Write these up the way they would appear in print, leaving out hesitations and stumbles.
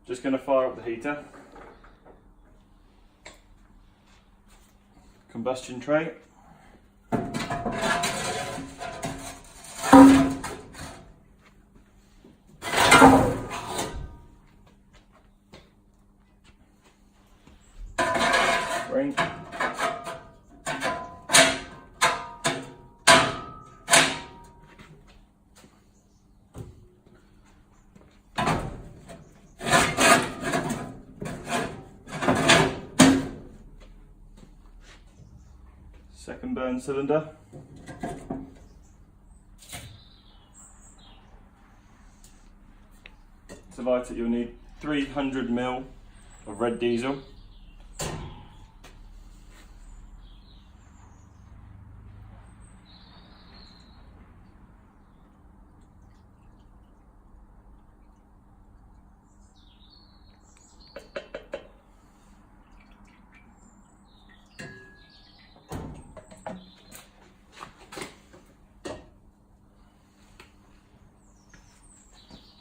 Just going to fire up the heater. Combustion tray. Ring. Second burn cylinder. To light it, you'll need 300 ml of red diesel.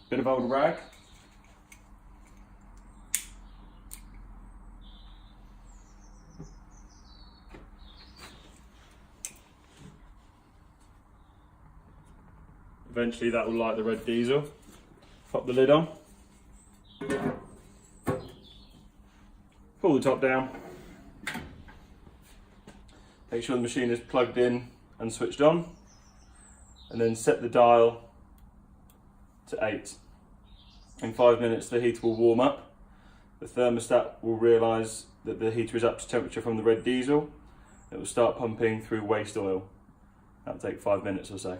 Bit of old rag. Eventually that will light the red diesel. Pop the lid on. Pull the top down. Make sure the machine is plugged in and switched on. And then set the dial to 8. In 5 minutes the heater will warm up. The thermostat will realise that the heater is up to temperature from the red diesel. It will start pumping through waste oil. That will take 5 minutes or so.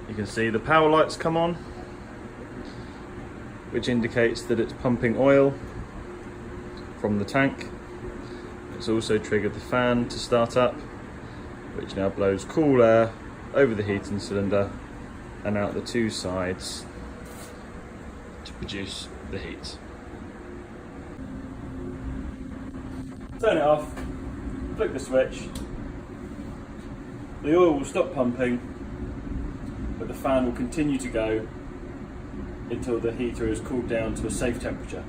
You can see the power lights come on, which indicates that it's pumping oil from the tank. It's also triggered the fan to start up, which now blows cool air over the heating cylinder and out the two sides to produce the heat. Turn it off, flick the switch, the oil will stop pumping, but the fan will continue to go until the heater is cooled down to a safe temperature.